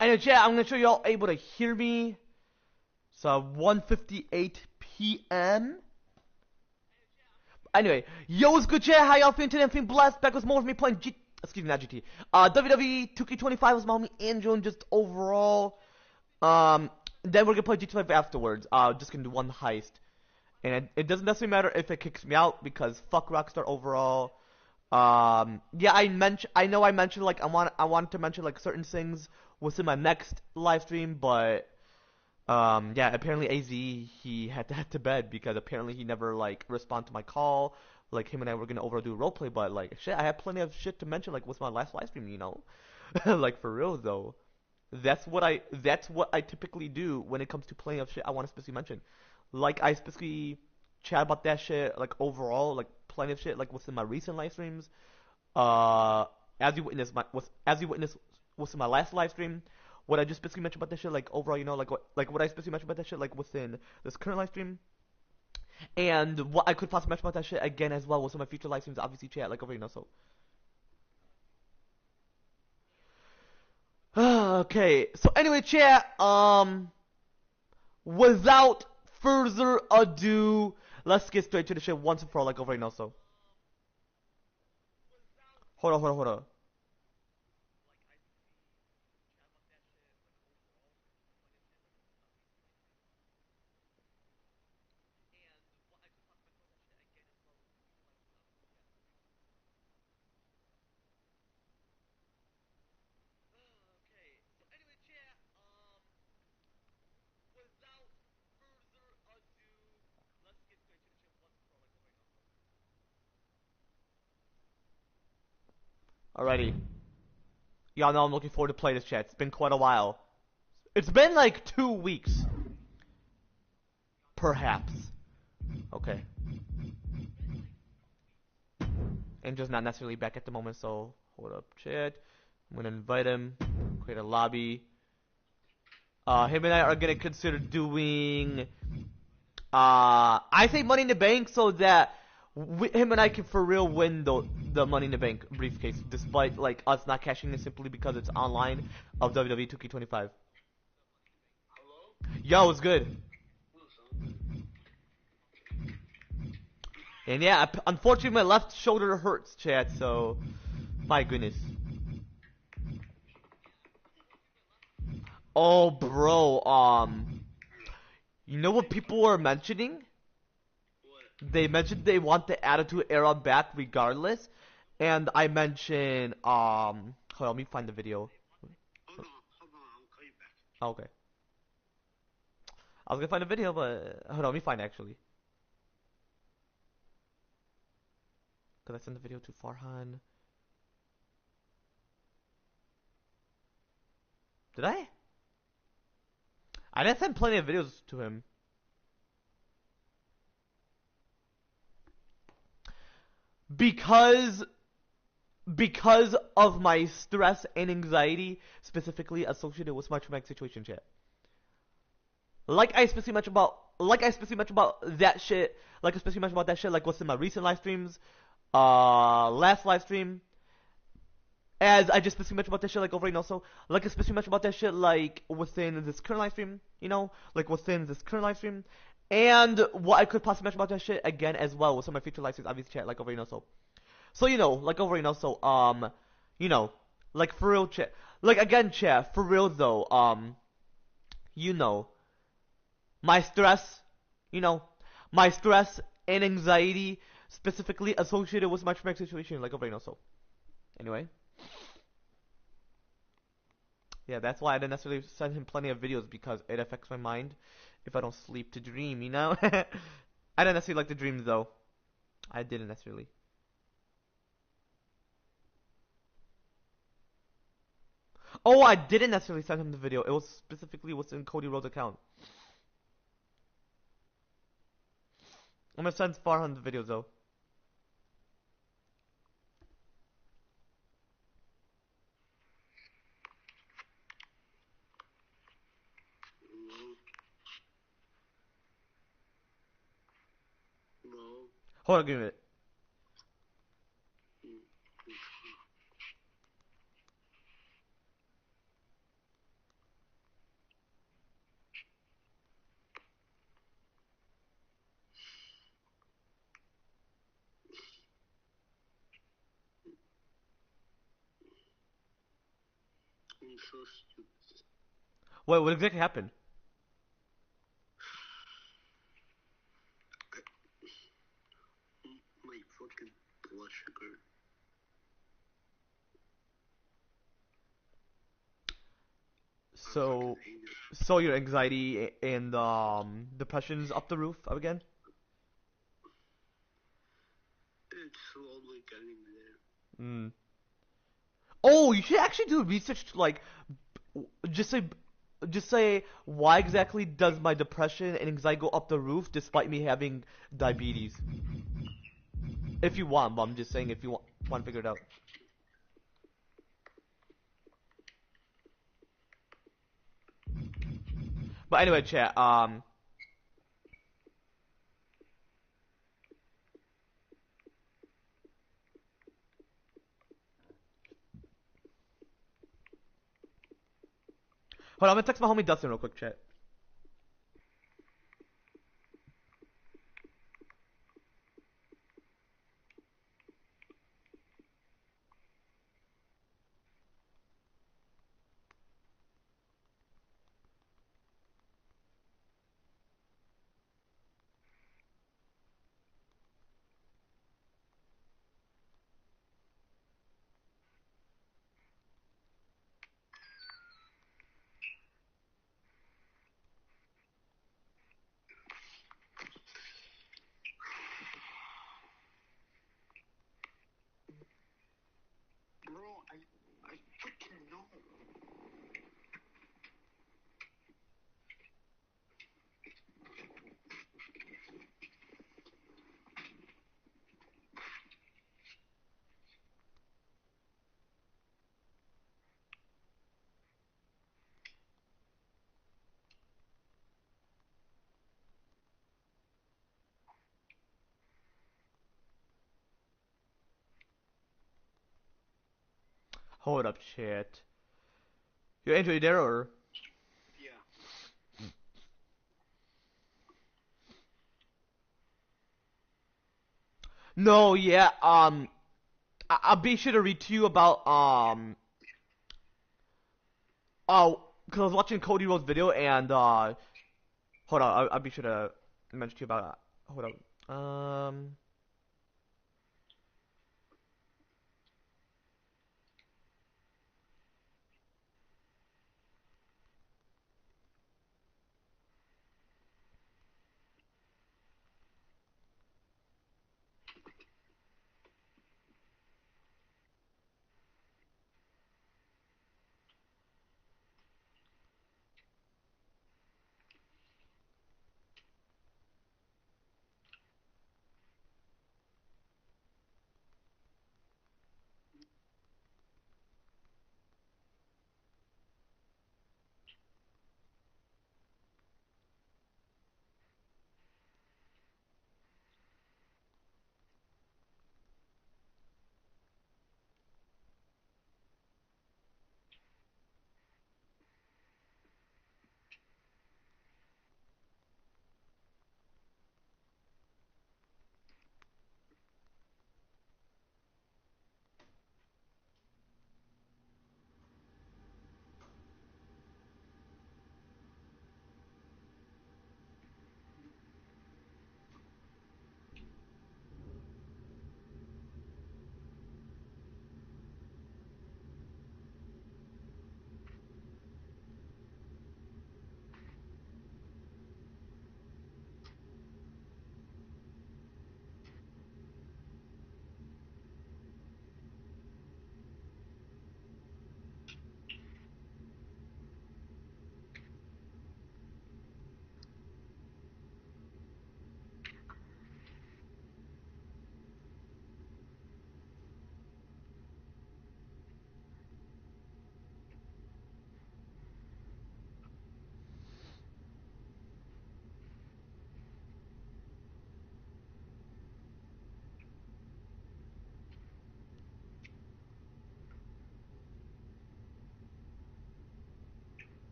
Anyway, chat, I'm gonna show y'all able to hear me. It's 1:58 p.m. Anyway, yo, what's good, chat? How y'all feeling today? I'm feeling blessed. Back with more of me playing not GT. WWE 2K25 was my homie Andrew, and just overall. Then we're gonna play GT5 afterwards. Just gonna do one heist. And it doesn't necessarily matter if it kicks me out because fuck Rockstar overall. Yeah, I know I mentioned like I wanted to mention like certain things within my next live stream, but yeah, apparently AZ he had to head to bed because apparently he never like responded to my call. Like him and I were gonna overdo roleplay, but like shit, I had plenty of shit to mention like with my last live stream, you know, like for real though. That's what I typically do when it comes to plenty of shit I want to specifically mention. Like I specifically chat about that shit like overall, like plenty of shit like within my recent live streams. Uh, as you witnessed within my last live stream, what I just specifically mentioned about that shit, like overall, you know, like what I specifically mentioned about that shit, like within this current live stream, and what I could possibly mention about that shit again as well with some of my future live streams, obviously chat like over, you know, so. Okay, so anyway, chat, without further ado, let's get straight to the shit once and for all, like over, you know, so. Hold on. Alrighty. Y'all know I'm looking forward to play this chat. It's been quite a while. It's been like 2 weeks. Perhaps. Okay. Angel's not necessarily back at the moment, so hold up, chat. I'm gonna invite him, create a lobby. Him and I are gonna consider doing, I say Money in the Bank so that him and I can for real win the Money in the Bank briefcase, despite like us not cashing it simply because it's online of WWE 2K25. Yo, it's good. And yeah, unfortunately my left shoulder hurts, chat, so my goodness. Oh, bro, you know what people were mentioning? What? They mentioned they want the Attitude Era back regardless, and I mentioned, hold on, let me find the video. Hold on, I'll call you back. Oh, okay. I was gonna find a video, but hold on, let me find it actually. Cause I sent the video to Farhan. Did I? I didn't send plenty of videos to him. Because of my stress and anxiety specifically associated with my traumatic situation, chat. Like I specifically mentioned about that shit, like what's in my recent live streams, last live stream, as I just specifically mentioned about that shit, like over, you know, so, like I specifically mentioned about that shit, like, within this current live stream, you know, like within this current live stream, and what I could possibly mention about that shit again as well with some of my future live streams, obviously chat, like over, you know, so, you know, like over, you know, so, you know, like for real chat, like again chat, for real though, you know, my stress, you know, my stress and anxiety specifically associated with my traumatic situation, like over, you know, so, anyway. Yeah, that's why I didn't necessarily send him plenty of videos because it affects my mind if I don't sleep to dream, you know? I didn't necessarily like the dreams though. I didn't necessarily. Oh, I didn't necessarily send him the video. It was specifically what's in Cody Rhodes' account. I'm gonna send Farhan the videos though. No. Hold on, give me a minute. so stupid. What exactly happened? My fucking blood sugar. I fucking So, hate it. so your anxiety and depression's up the roof again? It's slowly getting there. Mm. Oh, you should actually do research to like just say just say why exactly does my depression and anxiety go up the roof despite me having diabetes? If you want, but I'm just saying if you want to figure it out. But anyway, chat. Hold on, I'm gonna text my homie Dustin real quick, chat. Bro, I fucking know. Hold up, chat. Yo, Andrew, you there or? Yeah. No, yeah. I'll be sure to read to you about oh, cause I was watching Cody Rhodes' video and hold on, I'll be sure to mention to you about. Hold up.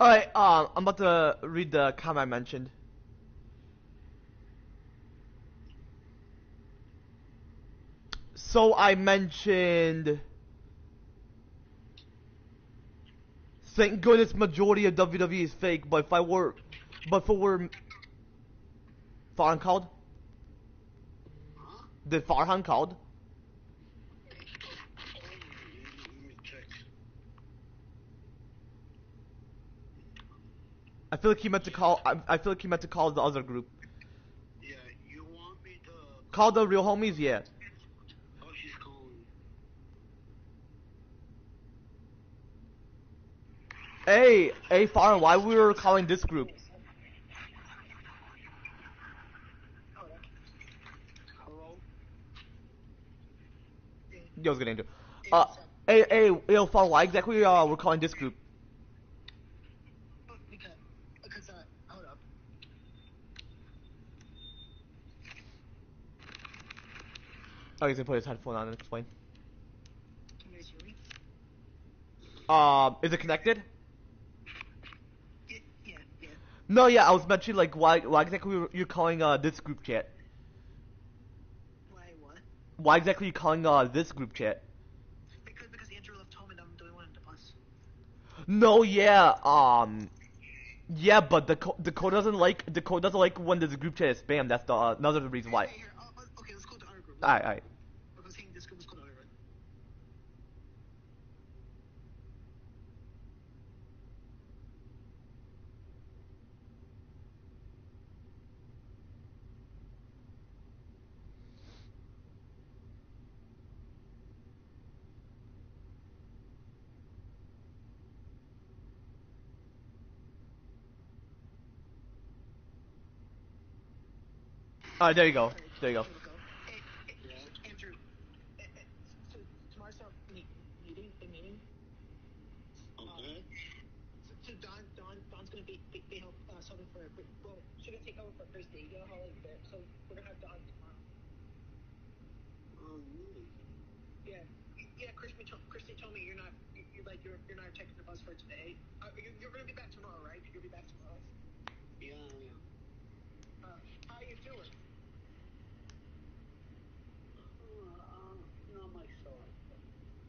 Alright, I'm about to read the comment I mentioned. So I mentioned. Thank goodness majority of WWE is fake, but if it were Farhan called? Huh? Did Farhan called? Let me check. I feel like he meant to call. I feel like he meant to call the other group. Yeah, you want me to Call the real homies, yeah. Oh, she's calling. Hey, Farhan, why we were calling this group? Hello? Yo, what's good, Angel? Yo, Farhan, why exactly we're calling this group? Because hold up. Oh, he's gonna put his headphone on and explain. Can you guys hear me? Is it connected? Yeah. No, yeah, I was mentioning like why exactly you're calling this group chat? Why what? Why exactly you calling this group chat? Because Andrew left home and I'm the only one in the bus. No, yeah, but the code doesn't like when there's a group chat is spam. That's the another reason why. Hey, here. Okay, let's go to our group. Alright. I was saying this group is called our group. Alright, there you go. There you go. Hey, Andrew. So tomorrow's our meeting. Okay. So Dawn's gonna be help subbing for. Well, she's gonna take over for Thursday. You know how like that. So we're gonna have Dawn tomorrow. Oh, really? Yeah. Christy told me you're not taking the bus for today. You're gonna be back tomorrow, right? You'll be back tomorrow. Yeah. How are you doing? Not myself.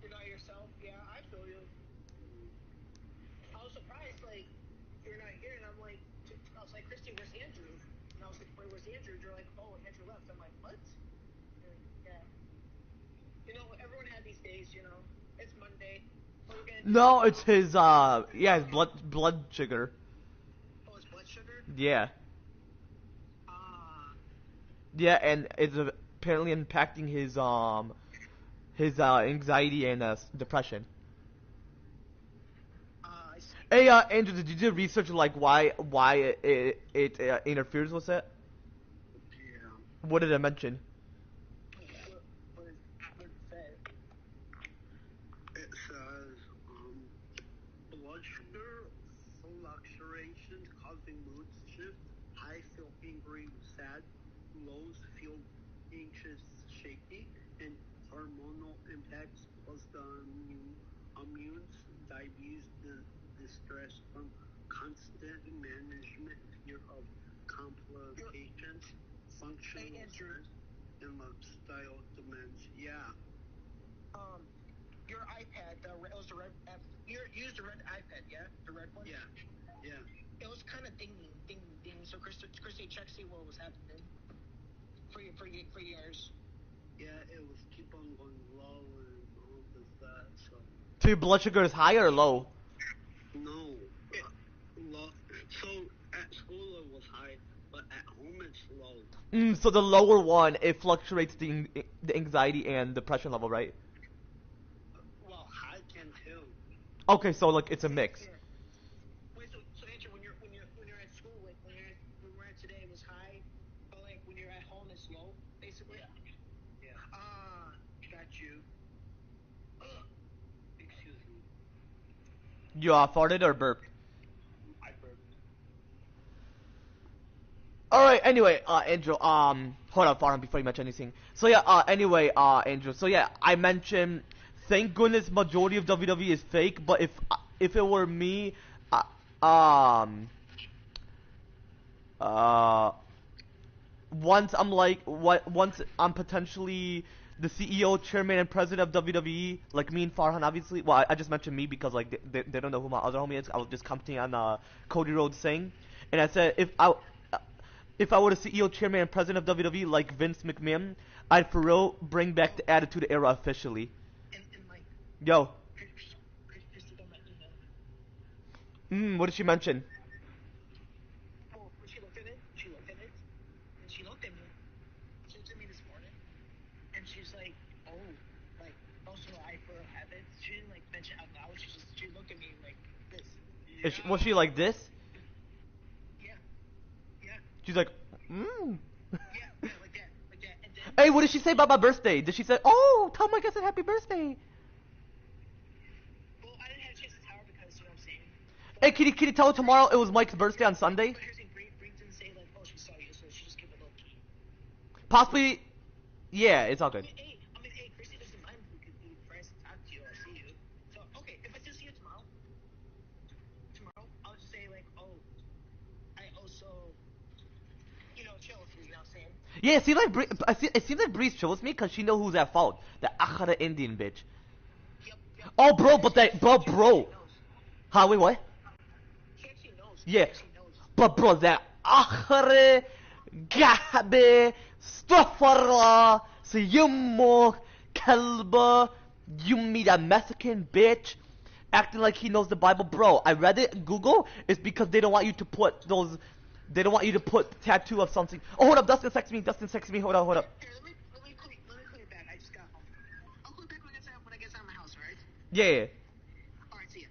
You're not yourself? Yeah, I feel you. I was surprised, like, you're not here, and I was like, Christy, where's Andrew? And I was like, where's Andrew? And you're like, oh, Andrew left. I'm like, what? Yeah. You know, everyone had these days, you know. It's Monday. What are we gonna do? No, it's his his blood sugar. Oh, it's blood sugar? Yeah. Ah. Yeah, and it's apparently impacting his anxiety and depression. I see. Hey, Andrew, did you do research like why it interferes with it? Yeah. What did it mention? What did it say? It says, blood sugar fluctuations causing mood shifts. High feel angry, sad. Lows feel anxious, shaky, and hormonal impacts plus the immune diabetes, the distress from constant management, fear of complications, functional Andrew. stress, and lifestyle demands. Yeah. Your iPad, it was the red. You used the red iPad, yeah, the red one. Yeah. It was kind of dinging. So Christy checked see what was happening for yours. Yeah, it was keep on going low and all this that. So So your blood sugar is high or low? no, low. So at school it was high, but at home it's low. So the lower one it fluctuates the anxiety and depression level, right? Well, high can too. Okay, so like it's a mix. Yeah. Wait, so Andrew, when you're at school, like when we're at today, it was high, but like when you're at home, it's low, basically. Yeah. Got you. Excuse me. You farted or burped? I burped. Alright, anyway, Andrew, hold on, Farhan, before you mention anything. So yeah, anyway, Andrew, so yeah, I mentioned, thank goodness majority of WWE is fake, but if it were me, once I'm potentially the CEO, chairman, and president of WWE, like me and Farhan, obviously. Well, I just mentioned me because like they don't know who my other homie is. I was just commenting on Cody Rhodes saying, and I said if I were the CEO, chairman, and president of WWE like Vince McMahon, I'd for real bring back the Attitude Era officially. And like, Yo, Christy got my email. what did she mention? Well, when she looked at it, and she looked at me. She looked at me this morning, and she's like, oh, so I for have it. She didn't like mention out loud. She looked at me like this. Was she like this? Yeah. She's like, Yeah, like that. And then, Hey, what did she say about my birthday? Did she say, oh, tell Mike I said happy birthday? well, I didn't have a chance to tell her because, you know what I'm saying? Hey, can you tell her tomorrow it was Mike's birthday on Sunday? But here's the thing, Bree didn't say, like, oh, she saw you, so she just gave a little key. Possibly, yeah, it's all good. Hey, Christy doesn't mind if we could be friends and talk to you or see you. So, okay, if I do see you tomorrow, I'll just say, like, oh, I also, chill with you, you know what I'm saying? Yeah, it seems like it seems like Breeze chose me because she know who's at fault. The a.k.a. Indian bitch. Yep. Oh, bro, but She bro. Huh, wait, what? actually knows. Yeah, She actually knows. but bro, that a.k.a. Gabe Stafara Siyummo Kalba Yumi, that Mexican bitch, acting like he knows the Bible. Bro, I read it in Google. It's because they don't want you to put those. They don't want you to put tattoo of something. Oh, hold up, Dustin texted me. Hold up. Here, let me call you back. I just got home. I'll call you back when I get out of my house, alright? Yeah. Alright, see ya.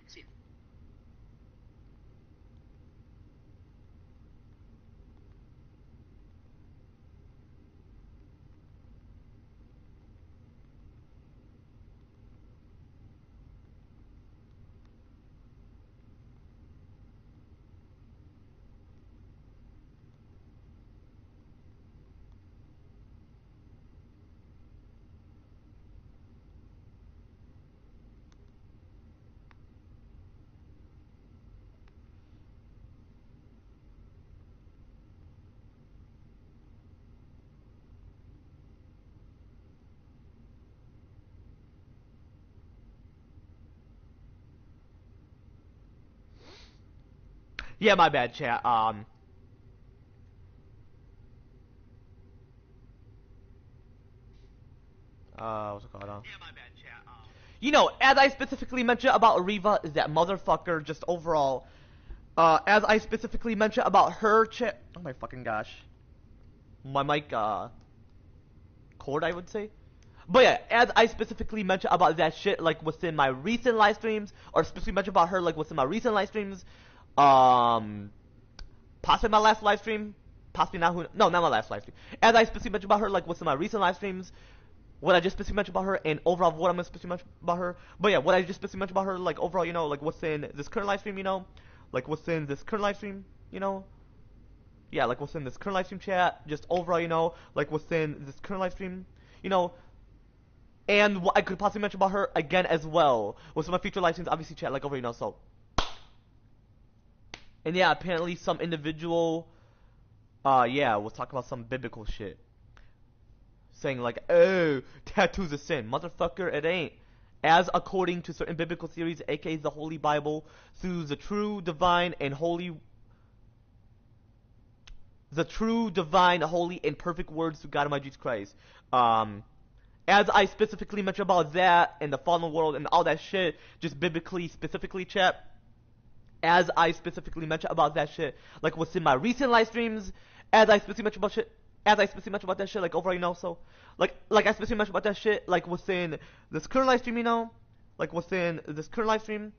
Yeah, my bad, chat. What's it called? Yeah, my bad, chat. As I specifically mentioned about Riva, is that motherfucker just overall. As I specifically mentioned about her chat. Oh my fucking gosh. My mic, cord, I would say. But yeah, as I specifically mentioned about that shit, like within my recent live streams, or specifically mentioned about her, like within my recent live streams, possibly my last live stream, possibly not no, not my last live stream. As I specifically mentioned about her, like within my recent live streams, what I just specifically mentioned about her, and overall what I'm gonna specifically mention about her. But yeah, what I just specifically mentioned about her, like overall, like within this current live stream, like within this current live stream, yeah, like within this current live stream chat, just overall, like within this current live stream, and what I could possibly mention about her again as well with some of my future live streams, obviously chat like over, so. And yeah, apparently some individual, was talking about some biblical shit. Saying like, oh, tattoo's a sin. Motherfucker, it ain't. As according to certain biblical theories, a.k.a. the Holy Bible, through the true, divine, holy, and perfect words to God Almighty Jesus Christ. As I specifically mentioned about that, and the fallen world, and all that shit, just biblically, specifically, chat. As I specifically mentioned about that shit, like what's in my recent live streams, as I specifically mentioned about that shit, like overall, so, like I specifically mentioned about that shit, like within this current live stream, like within this current live stream,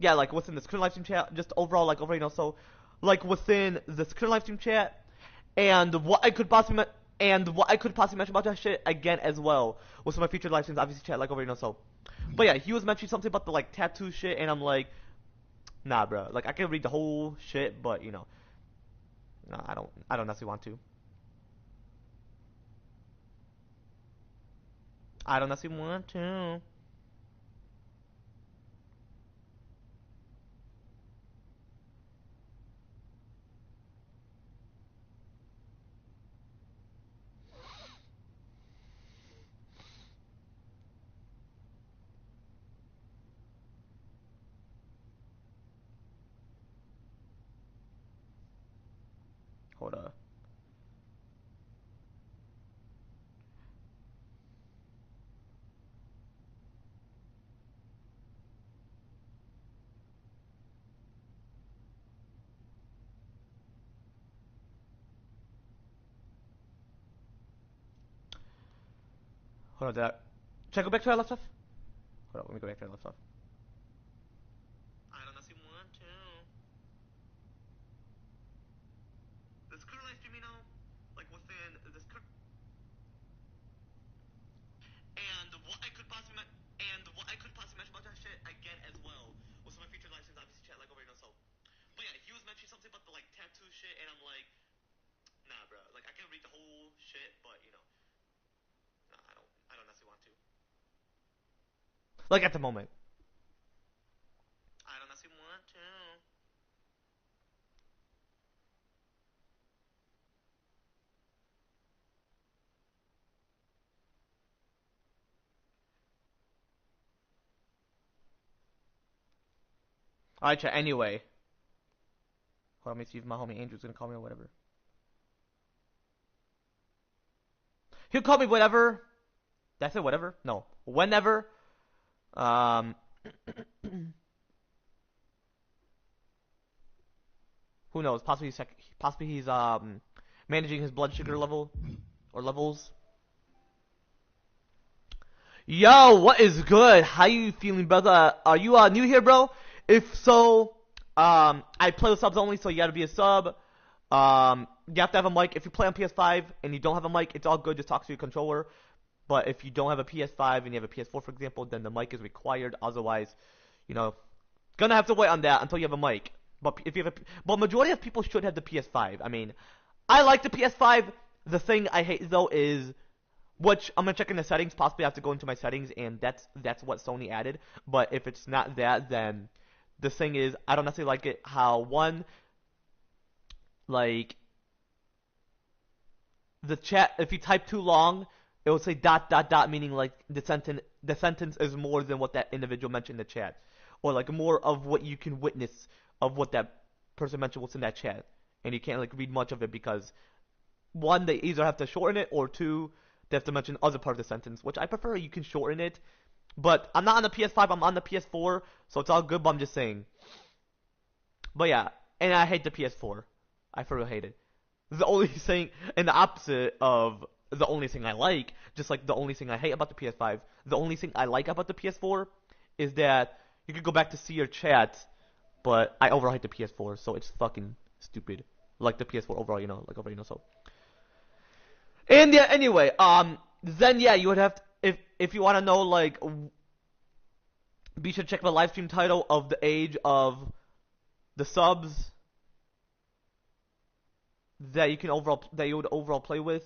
yeah, like within this current live stream chat, just overall, like overall, so, like within this current live stream chat, and what I could possibly mention about that shit again as well with some of my future live streams, obviously chat, like overall, so. But yeah, he was mentioning something about the like tattoo shit, and I'm like, nah, bro. Like I can read the whole shit, but no, I don't necessarily want to. I don't necessarily want to. Hold up. Hold on, that. Should I go back to our left stuff? Hold on, let me go back to our left stuff. I don't know if you want to. This current live stream, you know, like within this current. And what I could possibly mention about that shit again as well was my featured live streams, obviously chat like over, you know, so. But yeah, he was mentioning something about the like tattoo shit, and I'm like, nah, bro. Like I can't read the whole shit, but you know, nah, I don't necessarily want to. Like at the moment. I don't necessarily want to. Alright, chat. Anyway. Hold on, let me see if my homie Andrew's gonna call me or whatever. He'll call me whatever. Did I say whatever? No. Whenever. Who knows? Possibly he's managing his blood sugar level or levels. Yo, what is good? How you feeling, brother? Are you new here, bro? If so, I play with subs only, so you gotta be a sub. You have to have a mic. If you play on PS5 and you don't have a mic, it's all good. Just talk to your controller. But if you don't have a PS5 and you have a PS4, for example, then the mic is required. Otherwise, you know, gonna have to wait on that until you have a mic. But if you have but majority of people should have the PS5. I mean, I like the PS5. The thing I hate though is, which I'm gonna check in the settings. Possibly I have to go into my settings, and that's what Sony added. But if it's not that, then the thing is, I don't necessarily like it. How one, like, the chat, if you type too long, it will say dot dot dot, meaning like the sentence is more than what that individual mentioned in the chat, or like more of what you can witness of what that person mentioned what's in that chat, and you can't like read much of it because one, they either have to shorten it, or two, they have to mention other part of the sentence, which I prefer you can shorten it. But I'm not on the PS5, I'm on the PS4, so it's all good, but I'm just saying. But yeah, and I hate the PS4. I for real hate it. The only thing, and the opposite of the only thing I like, just like the only thing I hate about the PS5, the only thing I like about the PS4 is that you can go back to see your chat, but I overall hate the PS4, so it's fucking stupid. Like the PS4 overall, you know, like overall, you know, so. And yeah, anyway, then yeah, you would have to, if you want to know, like, be sure to check the live stream title of the age of the subs that you would overall play with,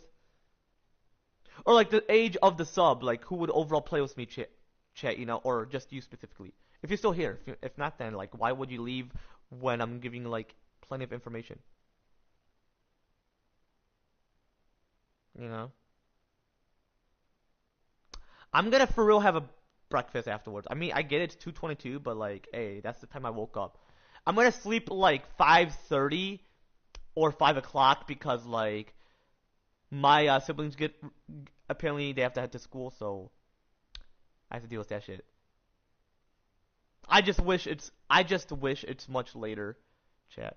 or like the age of the sub, like who would overall play with me, chat, you know, or just you specifically. If you're still here, if not, then like why would you leave when I'm giving like plenty of information, you know? I'm gonna for real have a breakfast afterwards. I mean, I get it's 2:22, but like, hey, that's the time I woke up. I'm gonna sleep like 5:30 or 5 o'clock because like my siblings apparently they have to head to school, so I have to deal with that shit. I just wish it's much later, chat.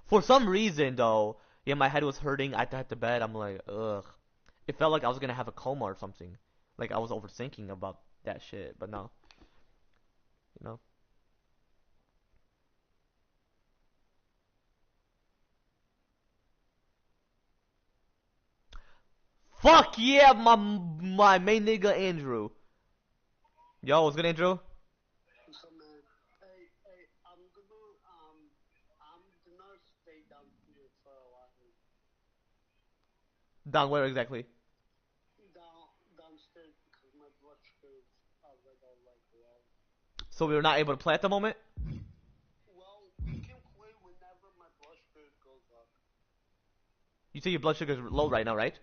For some reason though, yeah, my head was hurting. I had to head to bed. I'm like, ugh. It felt like I was gonna have a coma or something. Like I was overthinking about that shit, but no, you know. Fuck yeah, my main nigga Andrew. Yo, what's good, Andrew? What's up, man? Hey, I'm gonna stay down here for a while. Down where exactly? Downstairs because my blood sugar is already like low. So we were not able to play at the moment? Well, we can play whenever my blood sugar goes up. You say your blood sugar is low right now, right?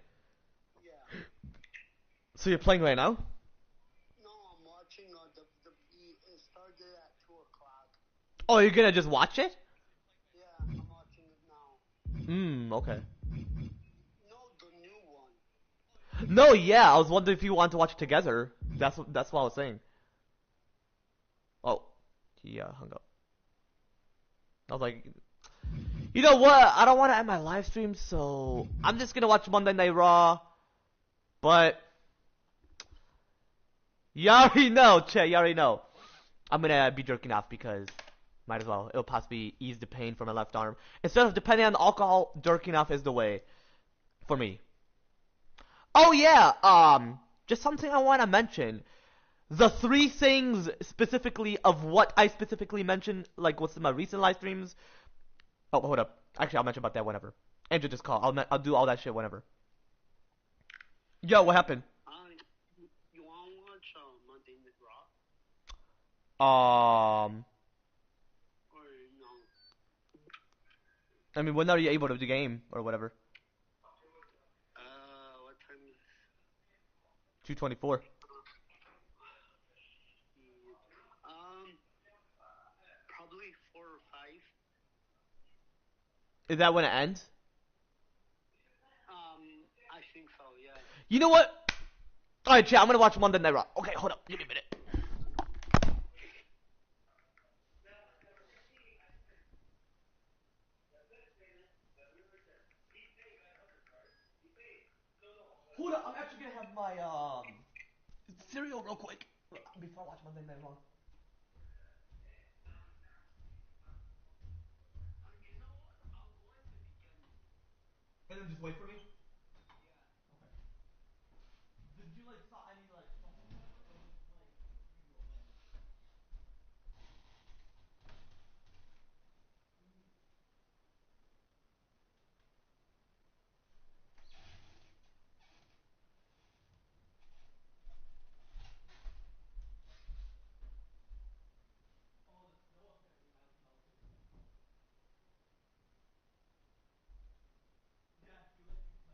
Yeah. So you're playing right now? No, I'm watching WWE. It started at 2 o'clock. Oh, you're gonna just watch it? Yeah, I'm watching it now. Okay. No, the new one. No, yeah, I was wondering if you want to watch it together. That's what I was saying. Oh, he hung up. I was like, you know what? I don't want to end my live stream, so I'm just gonna watch Monday Night Raw. But you already know, Che. You already know. I'm gonna be jerking off because might as well. It'll possibly ease the pain from my left arm. Instead of depending on alcohol, jerking off is the way for me. Oh yeah, just something I want to mention. The three things specifically of what I specifically mentioned, like what's in my recent live streams. Oh, hold up. Actually, I'll mention about that whenever. Andrew, just call. I'll do all that shit whenever. Yo, what happened? You want to watch Monday Night Raw? Um, Or no? I mean, when are you able to do the game or whatever? What time is 2:24. Probably 4 or 5. Is that when it ends? I think so, yeah. You know what? Alright, chat, I'm gonna watch Monday Night Raw. Okay, hold up. Give me a minute. Hold up, I'm actually gonna have my, cereal real quick before I watch Monday Night Raw. And then just wait for me? Okay. Did you, like, saw any, like, songs or whatever? Or just, like, usual thing? Oh, the snow apparently might have melted. Yeah, if you like, you can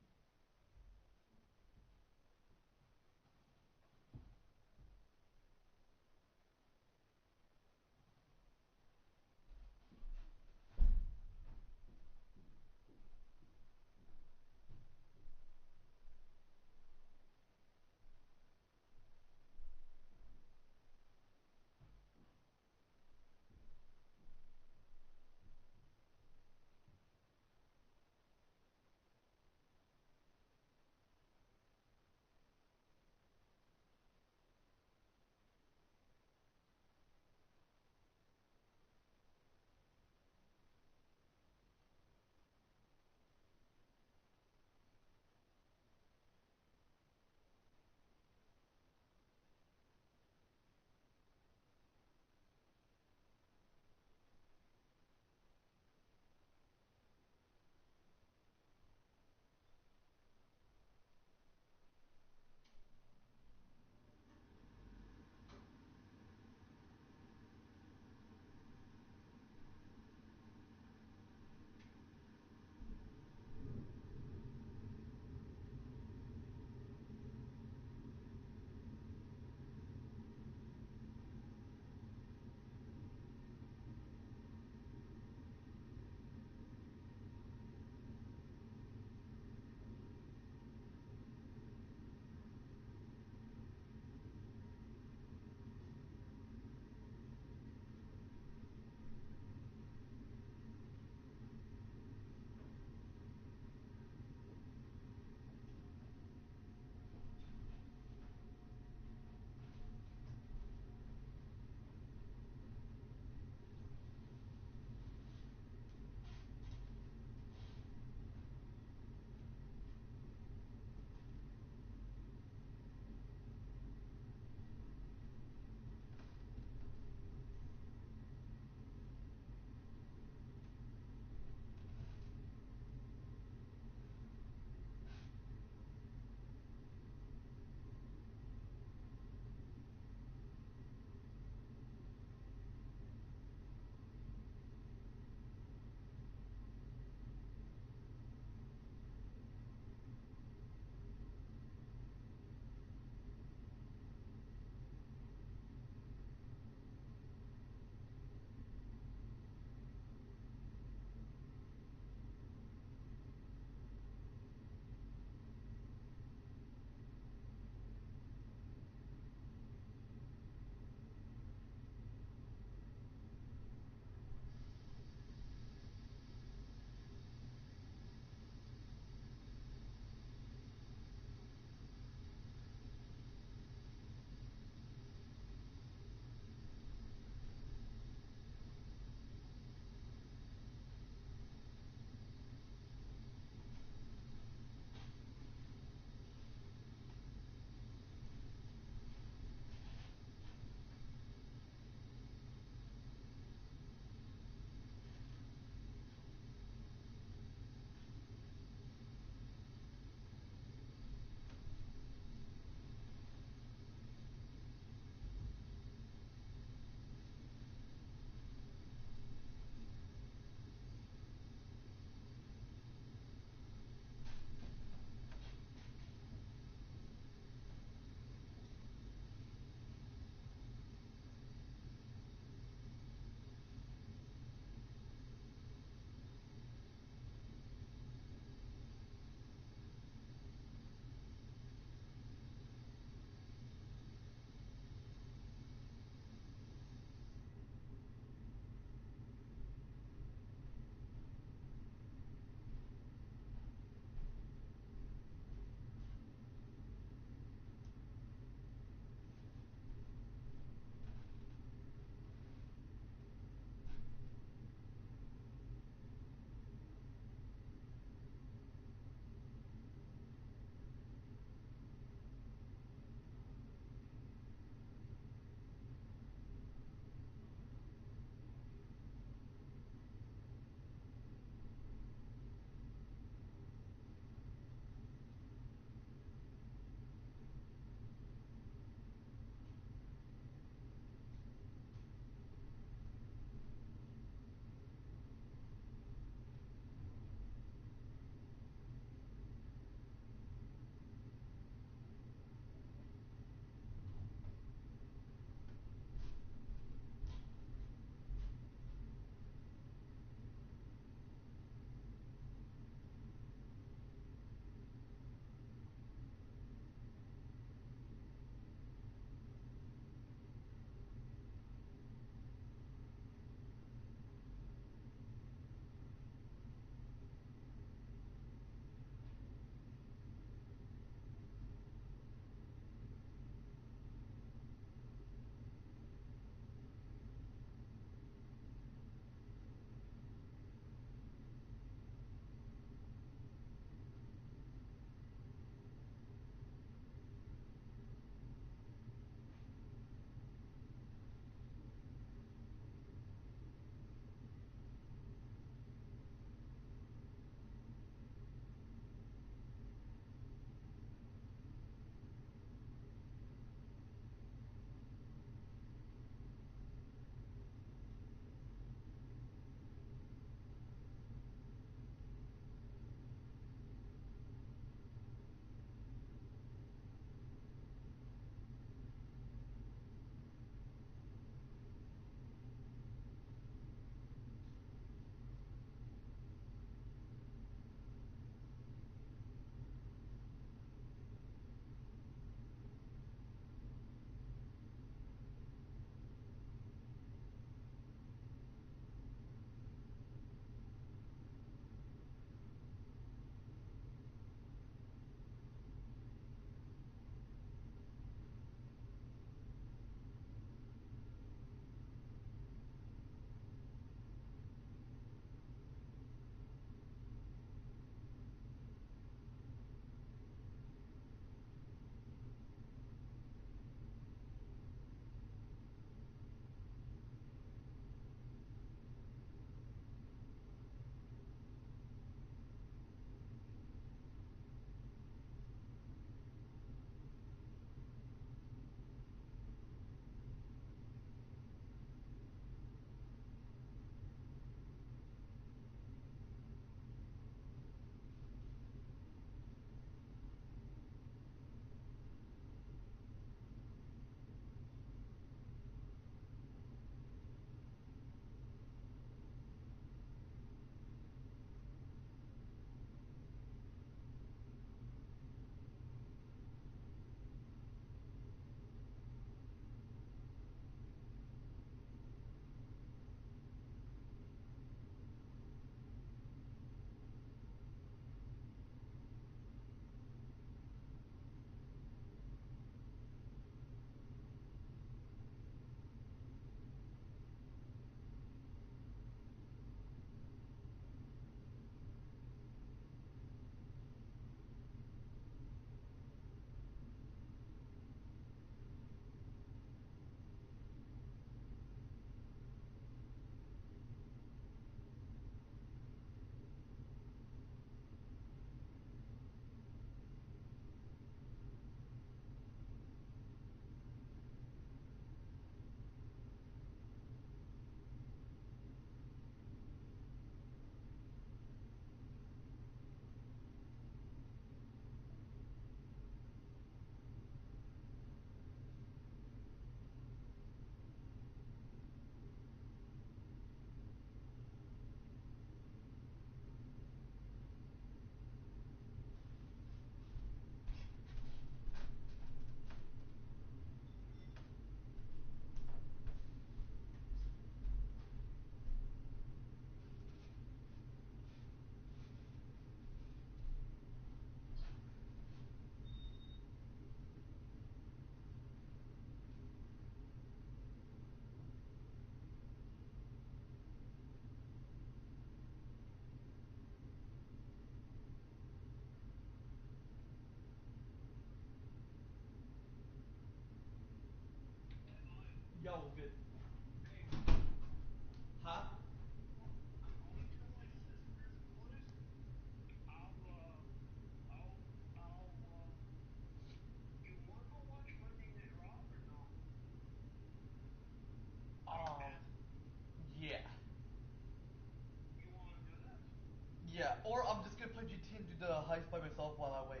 Yeah, or I'm just gonna play GT and do the heist by myself while I wait.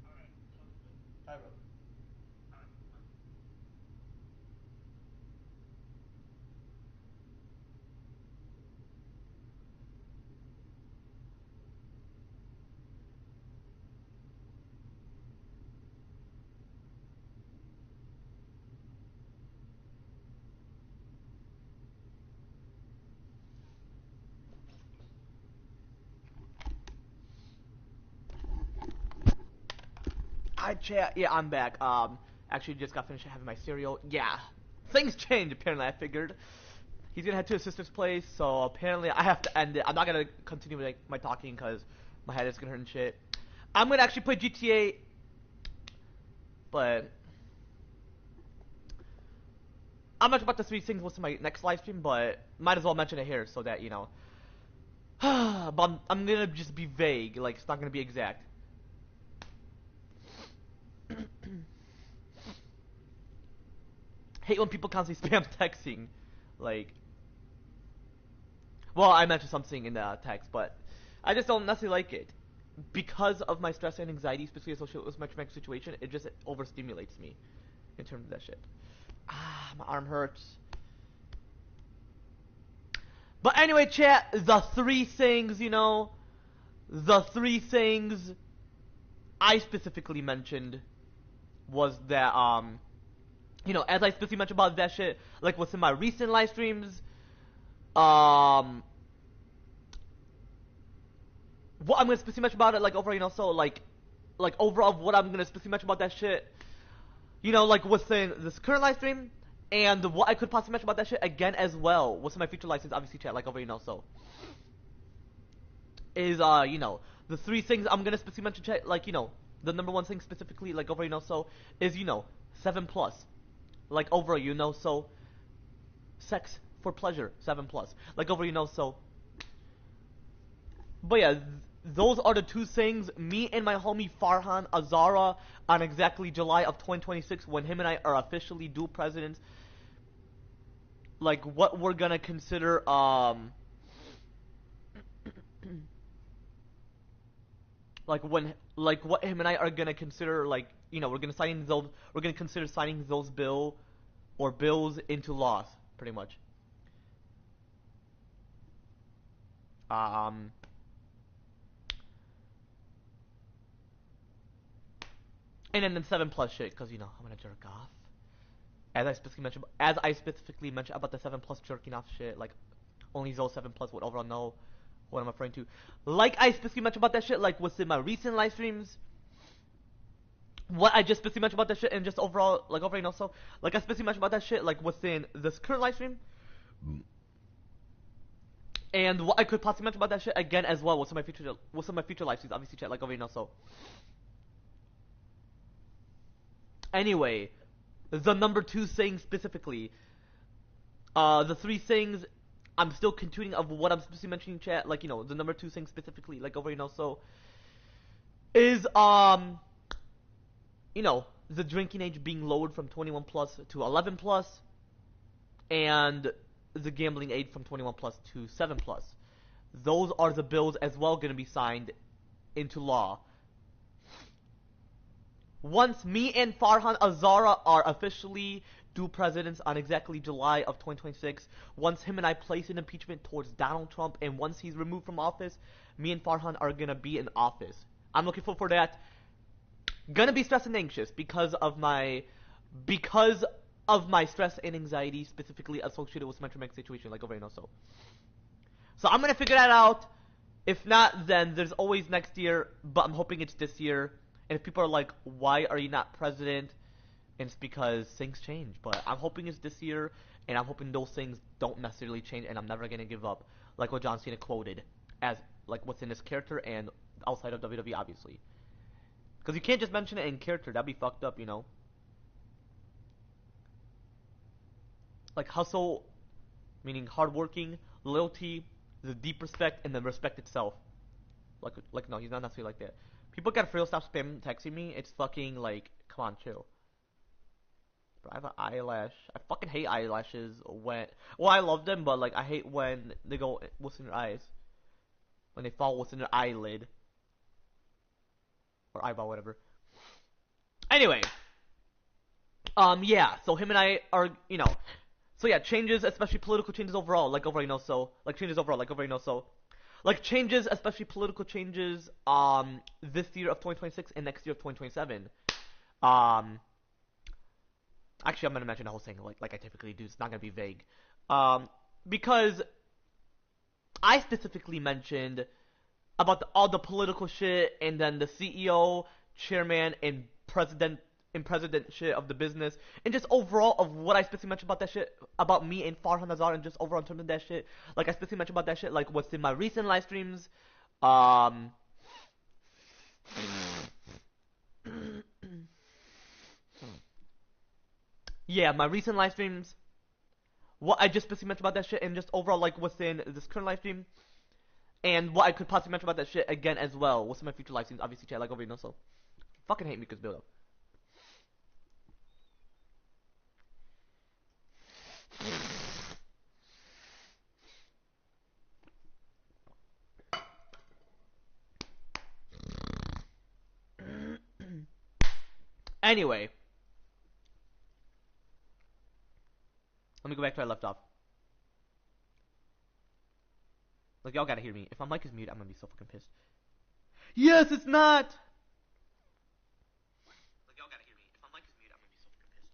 Alright, sounds good. Alright, bro. Alright. I chat. Yeah, I'm back. Actually, just got finished having my cereal. Yeah, things changed. Apparently, I figured he's gonna head to his sister's place, so apparently I have to end it. I'm not gonna continue with, like, my talking because my head is gonna hurt and shit. I'm gonna actually play GTA, but I'm not about to three things what's in my next live stream, but might as well mention it here so that you know. But I'm gonna just be vague, like it's not gonna be exact. Hate when people constantly spam texting, like. Well, I mentioned something in the text, but I just don't necessarily like it because of my stress and anxiety, especially associated with my traumatic situation. It just overstimulates me in terms of that shit. Ah, my arm hurts. But anyway, chat, the three things, you know, the three things I specifically mentioned was that, you know, as I specifically mentioned about that shit, like what's in my recent live streams, what I'm gonna specifically mention about it, like overall, you know, so like overall, what I'm gonna specifically mention about that shit, you know, like within this current live stream, and what I could possibly mention about that shit again as well. What's in my future live streams, obviously, chat, like over, you know, so is you know, the three things I'm gonna specifically mention, chat, like you know, the number one thing specifically, like over, you know, so is you know 7+, like over, you know, so sex for pleasure 7+, like over, you know, so. But yeah, those are the two things me and my homie Farhan Azara on exactly July of 2026 when him and I are officially dual presidents. Like what we're gonna consider like when like what him and I are gonna consider, like you know, we're gonna consider signing those bills into laws pretty much. Um and then the 7+ shit cuz you know, I'm gonna jerk off. As I specifically mentioned about the 7+ jerking off shit, like only those 7+ would overall know what I'm referring to. Like I specifically mentioned about that shit, like within my recent live streams. What I just specifically mentioned about that shit, and just overall, like overall, you know, so like I specifically mentioned about that shit, like within this current live stream, and what I could possibly mention about that shit again as well. What's in my future live streams, obviously, chat, like over, you know, so. Anyway, the number two thing specifically, the three things I'm still continuing of what I'm specifically mentioning, chat, like you know, the number two thing specifically, like over, you know, so is you know, the drinking age being lowered from 21+ to 11+, and the gambling age from 21+ to 7+. Those are the bills as well going to be signed into law. Once me and Farhan Azara are officially dual presidents on exactly July of 2026, once him and I place an impeachment towards Donald Trump, and once he's removed from office, me and Farhan are going to be in office. I'm looking forward for that. Gonna be stressed and anxious because of my stress and anxiety specifically associated with my traumatic situation, like over, you know, so. So I'm gonna figure that out. If not, then there's always next year, but I'm hoping it's this year. And if people are like, why are you not president? And it's because things change. But I'm hoping it's this year, and I'm hoping those things don't necessarily change, and I'm never gonna give up. Like what John Cena quoted, as like what's in his character and outside of WWE, obviously. Because you can't just mention it in character, that'd be fucked up, you know? Like hustle, meaning hardworking, loyalty, the deep respect, and then respect itself. Like no, he's not necessarily like that. People gotta for real stop spam texting me. It's fucking like, come on, chill. Bro, I have an eyelash. I fucking hate eyelashes when, well, I love them, but like I hate when they go what's in your eyes. when they fall within their eyelid or eyeball, whatever. Anyway, yeah. So him and I are, so yeah, changes, especially political changes overall, like over, changes overall, like over, changes, especially political changes, this year of 2026 and next year of 2027. Um, Actually, I'm gonna mention the whole thing, like I typically do. It's not gonna be vague, because I specifically mentioned about all the political shit, and then the CEO, chairman, and president shit of the business, and just overall of what I specifically mentioned about that shit, about me and Farhan Azar, and just overall in terms of that shit. Like I specifically mentioned about that shit, like what's in my recent live streams. Yeah, my recent live streams, what I just specifically mentioned about that shit, and just overall like what's in this current live stream, and what I could possibly mention about that shit again as well. What's in my future live streams? Obviously, chat like over, so fucking hate me because build up. Anyway, let me go back to where I left off. Like, y'all gotta hear me. If my mic is muted, I'm gonna be so fucking pissed. Yes, it's not! Like, y'all gotta hear me. If my mic is muted, I'm gonna be so fucking pissed.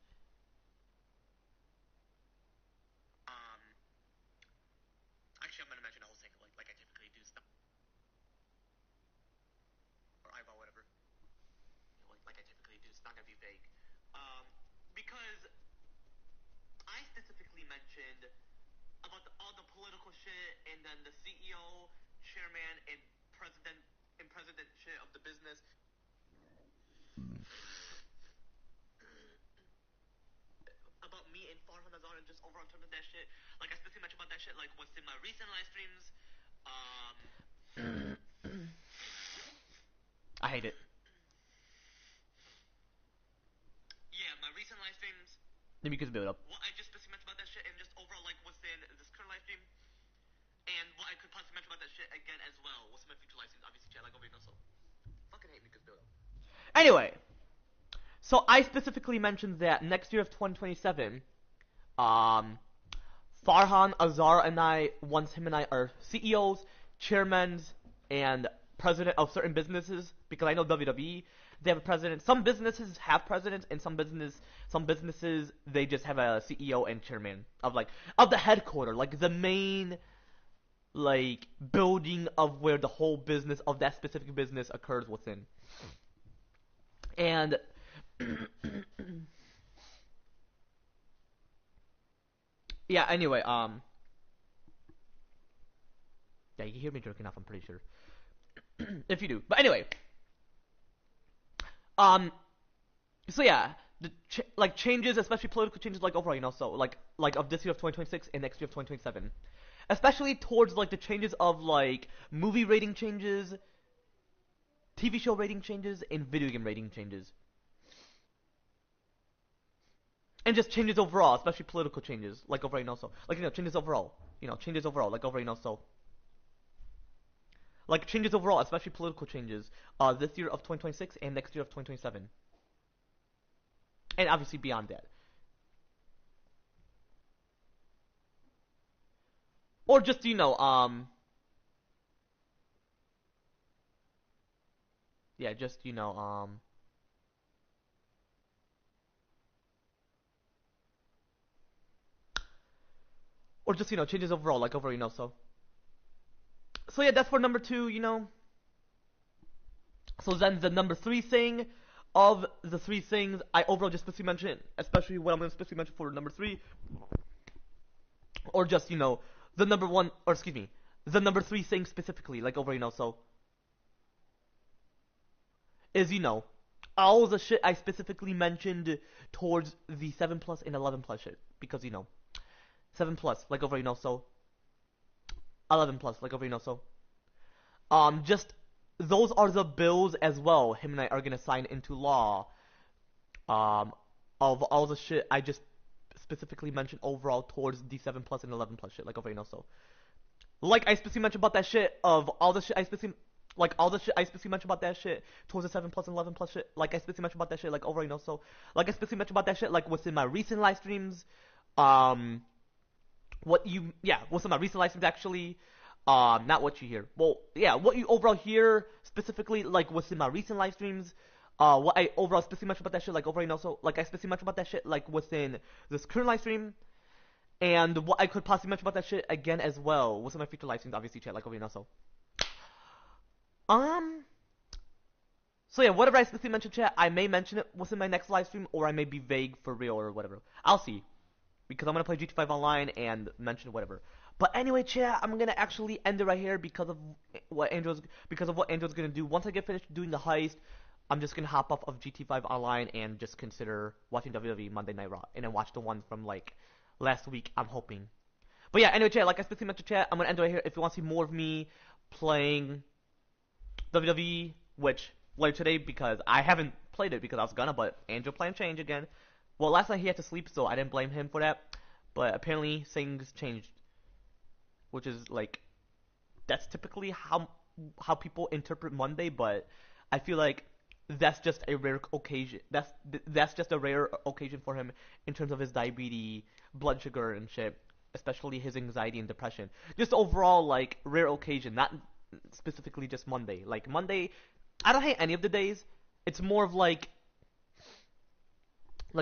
Actually, I'm gonna mention the whole thing, like I typically do stuff. Or eyeball, whatever. Like I typically do. It's not gonna be vague. Because I specifically mentioned about all the political shit, and then the CEO, chairman, and president shit of the business. About me and Farhan Azar, and just overall in terms of that shit. Like I specifically mentioned about that shit, like what's in my recent live streams. I hate it. Yeah, my recent live streams. Let me just build up. What I just specifically mentioned about that shit, and just overall like what's in this current live stream, and what I could possibly mention about that shit again as well. What's in my future live streams? Obviously, chat like over, so fucking hate me because build up. Anyway, so I specifically mentioned that next year of 2027, Farhan Azar and I, once him and I are CEOs, chairmen, and president of certain businesses, because I know WWE, they have a president. Some businesses have presidents, and some businesses they just have a CEO and chairman of the headquarters, like the main building of where the whole business of that specific business occurs within. And yeah, anyway, yeah, you can hear me jerking off, I'm pretty sure. If you do. But anyway, so yeah, the changes, especially political changes, like overall, so like of this year of 2026 and next year of 2027, especially towards the changes of movie rating changes, TV show rating changes, and video game rating changes, and just changes overall, especially political changes, like overall, so changes overall, like overall, so changes overall, especially political changes, this year of 2026 and next year of 2027. And obviously beyond that. Or just, yeah, just, or just, changes overall, like overall, so. So yeah, that's for number 2, So then the number 3 thing of the 3 things I overall just specifically mentioned, especially what I'm going to specifically mention for number 3, or just, the number 1, or excuse me, the number 3 thing specifically, like overall, so, is, all the shit I specifically mentioned towards the 7 plus and 11 plus shit, because, 7 plus, like overall, so, 11 plus, like overall, so, just those are the bills as well him and I are gonna sign into law, of all the shit I just specifically mentioned overall towards the 7 plus and 11 plus shit, like overall, so. Like I specifically mentioned about that shit of all the shit I specifically like all the shit I specifically mentioned about that shit towards the 7 plus and 11 plus shit. Like I specifically mentioned about that shit like over, you know. So like I specifically mentioned about that shit like within my recent live streams. Um, what's in my recent live streams actually. Not what you hear. Well, yeah, what you overall hear specifically like what's in my recent live streams. What I overall specifically mentioned about that shit like over, you know. So like I specifically mentioned about that shit like within this current live stream. And what I could possibly mention about that shit again as well. What's in my future live streams, obviously, chat, like over, you know. So Um. So yeah, whatever I specifically mention, chat, I may mention it within my next live stream, or I may be vague for real or whatever. I'll see, because I'm gonna play GT5 online and mention whatever. But anyway, chat, I'm gonna actually end it right here because of what Andrew's gonna do. Once I get finished doing the heist, I'm just gonna hop off of GT5 online and just consider watching WWE Monday Night Raw, and then watch the one from like last week. I'm hoping. But yeah, anyway, chat, like I specifically mentioned, chat, I'm gonna end it right here. If you want to see more of me playing WWE, which later today because I haven't played it because I was gonna, but Angel plan changed again. Well, last night he had to sleep, so I didn't blame him for that. But apparently things changed, which is like that's typically how people interpret Monday. But I feel like that's just a rare occasion. That's just a rare occasion for him in terms of his diabetes, blood sugar, and shit. Especially his anxiety and depression. Just overall like rare occasion, not specifically just Monday. Like Monday, I don't hate any of the days. It's more of like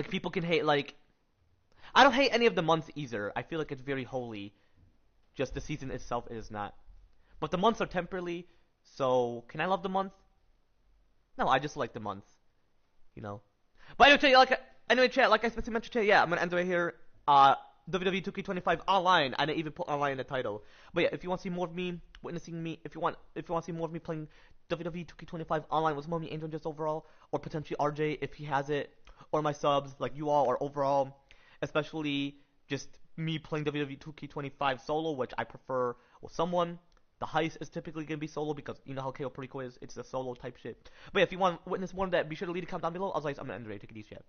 people can hate like I don't hate any of the months either. I feel like it's very holy. Just the season itself is not. But the months are temporarily. So can I love the month? No, I just like the month. You know. But anyway, chat, like I specifically mentioned, chat, yeah, I'm gonna end right here. WWE 2K25 online. I didn't even put online in the title. But yeah, if you want to see more of me witnessing me, if you want to see more of me playing WWE 2K25 online with more of me, Angel, just overall, or potentially RJ if he has it, or my subs like you all, or overall, especially just me playing WWE 2K25 solo, which I prefer with someone. The heist is typically gonna be solo because you know how KO Perico is. It's a solo type shit. But yeah, if you want to witness more of that, be sure to leave a comment down below. Otherwise, I'm gonna end the video. Take it easy, chat.